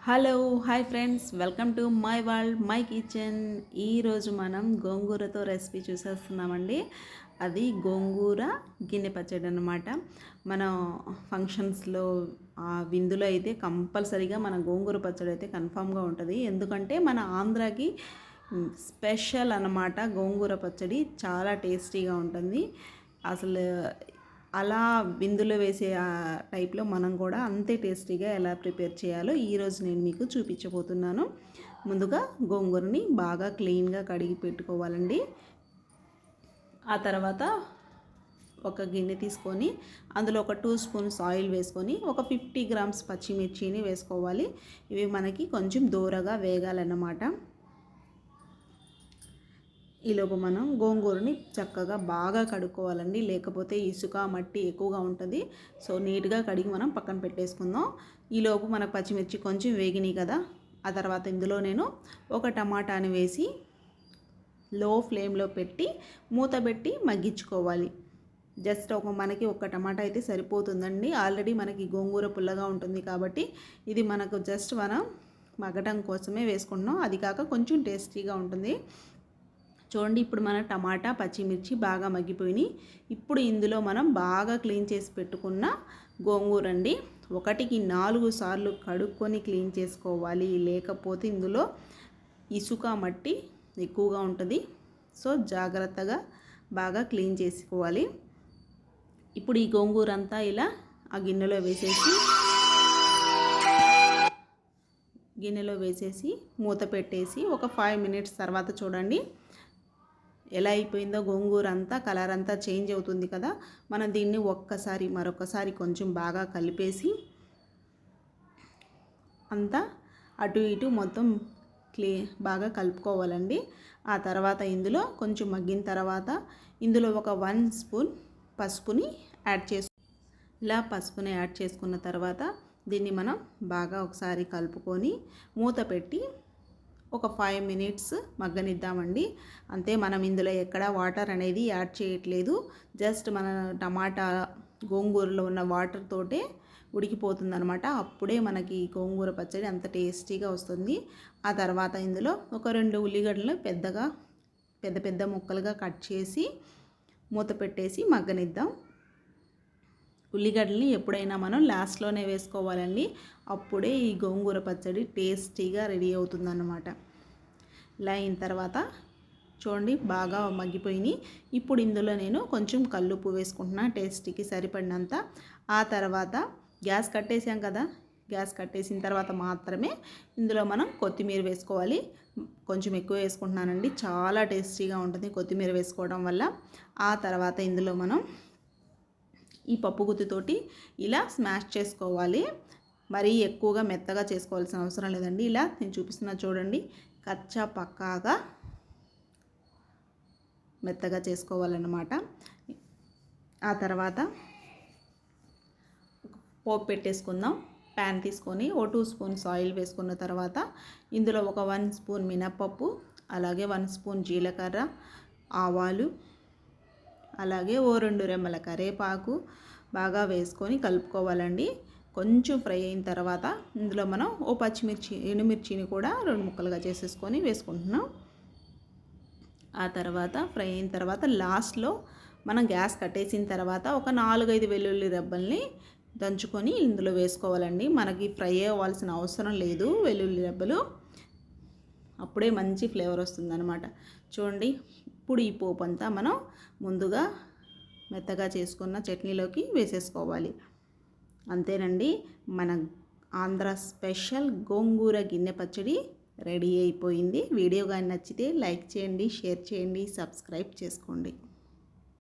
Hello hi friends, welcome to my world my kitchen. ఈరోజు మనం గోంగూరతో recipe చూసేస్తున్నామండి. అది గోంగూర గిన్నె పచ్చడి అన్నమాట. మనం ఫంక్షన్స్లో విందులో అయితే కంపల్సరీగా మన గోంగూర పచ్చడి అయితే కన్ఫామ్గా ఉంటుంది. ఎందుకంటే మన ఆంధ్రాకి స్పెషల్ అన్నమాట గోంగూర పచ్చడి. చాలా టేస్టీగా ఉంటుంది. అసలు అలా బిందులో వేసే టైప్లో మనం కూడా అంతే టేస్టీగా ఎలా ప్రిపేర్ చేయాలో ఈరోజు నేను మీకు చూపించబోతున్నాను. ముందుగా గోంగూరని బాగా క్లీన్గా కడిగి పెట్టుకోవాలండి. ఆ తర్వాత ఒక గిన్నె తీసుకొని అందులో ఒక 2 స్పూన్స్ ఆయిల్ వేసుకొని ఒక 50 గ్రామ్స్ పచ్చిమిర్చిని వేసుకోవాలి. ఇవి మనకి కొంచెం దూరగా వేగాలన్నమాట. ఈలోపు మనం గోంగూరని చక్కగా బాగా కడుక్కోవాలండి, లేకపోతే ఇసుక మట్టి ఎక్కువగా ఉంటుంది. సో నీట్గా కడిగి మనం పక్కన పెట్టేసుకుందాం. ఈలోపు మనకు పచ్చిమిర్చి కొంచెం వేగినాయి కదా. ఆ తర్వాత ఇందులో నేను ఒక టమాటాని వేసి లో ఫ్లేమ్లో పెట్టి మూత పెట్టి మగ్గించుకోవాలి. జస్ట్ మనకి ఒక టమాటా అయితే సరిపోతుందండి. ఆల్రెడీ మనకి గోంగూర పుల్లగా ఉంటుంది కాబట్టి ఇది మనకు జస్ట్ మనం మగ్గటం కోసమే వేసుకుంటున్నాం. అది కాక కొంచెం టేస్టీగా ఉంటుంది. చూడండి, ఇప్పుడు మన టమాటా పచ్చిమిర్చి బాగా మగ్గిపోయినాయి. ఇప్పుడు ఇందులో మనం బాగా క్లీన్ చేసి పెట్టుకున్న గోంగూర అండి 1కి 4 సార్లు కడుక్కొని క్లీన్ చేసుకోవాలి. లేకపోతే ఇందులో ఇసుక మట్టి ఎక్కువగా ఉంటుంది. సో జాగ్రత్తగా బాగా క్లీన్ చేసుకోవాలి. ఇప్పుడు ఈ గోంగూర అంతా ఇలా ఆ గిన్నెలో వేసేసి మూత పెట్టేసి ఒక 5 మినిట్స్ తర్వాత చూడండి ఎలా అయిపోయిందో. గోంగూర అంతా కలర్ అంతా చేంజ్ అవుతుంది కదా. మనం దీన్ని మరొకసారి కొంచెం బాగా కలిపేసి అంతా అటు ఇటు మొత్తం బాగా కలుపుకోవాలండి. ఆ తర్వాత ఇందులో కొంచెం మగ్గిన తర్వాత ఇందులో ఒక 1 స్పూన్ పసుపుని యాడ్ చేసుకున్న తర్వాత దీన్ని మనం బాగా ఒకసారి కలుపుకొని మూత పెట్టి ఒక 5 మినిట్స్ మగ్గనిద్దామండి. అంతే, మనం ఇందులో ఎక్కడ వాటర్ అనేది యాడ్ చేయట్లేదు. జస్ట్ మన టమాటా గోంగూరలో ఉన్న వాటర్ తోటే ఉడికిపోతుంది అనమాట. అప్పుడే మనకి గోంగూర పచ్చడి అంత టేస్టీగా వస్తుంది. ఆ తర్వాత ఇందులో ఒక 2 ఉల్లిగడ్డలు పెద్ద ముక్కలుగా కట్ చేసి మూత పెట్టేసి మగ్గనిద్దాం. ఉల్లిగడ్డల్ని ఎప్పుడైనా మనం లాస్ట్లోనే వేసుకోవాలండి. అప్పుడే ఈ గోంగూర పచ్చడి టేస్టీగా రెడీ అవుతుందన్నమాట. ఇలా అయిన తర్వాత చూడండి బాగా మగ్గిపోయినాయి. ఇప్పుడు ఇందులో నేను కొంచెం కల్లుప్పు వేసుకుంటున్నా టేస్ట్కి సరిపడినంత. ఆ తర్వాత గ్యాస్ కట్టేసాం కదా. గ్యాస్ కట్టేసిన తర్వాత మాత్రమే ఇందులో మనం కొత్తిమీర వేసుకోవాలి. కొంచెం ఎక్కువ వేసుకుంటున్నానండి, చాలా టేస్టీగా ఉంటుంది కొత్తిమీర వేసుకోవడం వల్ల. ఆ తర్వాత ఇందులో మనం ఈ పప్పు గుత్తితోటి ఇలా స్మాష్ చేసుకోవాలి. మరీ ఎక్కువగా మెత్తగా చేసుకోవాల్సిన అవసరం లేదండి. ఇలా నేను చూపిస్తున్నా చూడండి, కచ్చా పక్కాగా మెత్తగా చేసుకోవాలన్నమాట. ఆ తర్వాత పోపు పెట్టేసుకుందాం. ప్యాన్ తీసుకొని 2 స్పూన్స్ ఆయిల్ వేసుకున్న తర్వాత ఇందులో ఒక 1 స్పూన్ మినప్పప్పు, అలాగే 1 స్పూన్ జీలకర్ర, ఆవాలు, అలాగే 2 రెమ్మల కరివేపాకు బాగా వేసుకొని కలుపుకోవాలండి. కొంచెం ఫ్రై అయిన తర్వాత ఇందులో మనం ఎండుమిర్చిని కూడా 2 ముక్కలుగా చేసేసుకొని వేసుకుంటున్నాం. ఆ తర్వాత ఫ్రై అయిన తర్వాత లాస్ట్లో మనం గ్యాస్ కట్టేసిన తర్వాత ఒక 4-5 వెల్లుల్లి రెబ్బల్ని దంచుకొని ఇందులో వేసుకోవాలండి. మనకి ఫ్రై అవ్వాల్సిన అవసరం లేదు వెల్లుల్లి రెబ్బలు, అప్పుడే మంచి ఫ్లేవర్ వస్తుందన్నమాట. చూడండి, ఇప్పుడు ఈ పోపు అంతా మనం ముందుగా మెత్తగా చేసుకున్న చట్నీలోకి వేసేసుకోవాలి. అంతేనండి, మన ఆంధ్ర స్పెషల్ గోంగూర గిన్నె పచ్చడి రెడీ అయిపోయింది. వీడియో కానీ నచ్చితే లైక్ చేయండి, షేర్ చేయండి, సబ్స్క్రైబ్ చేసుకోండి.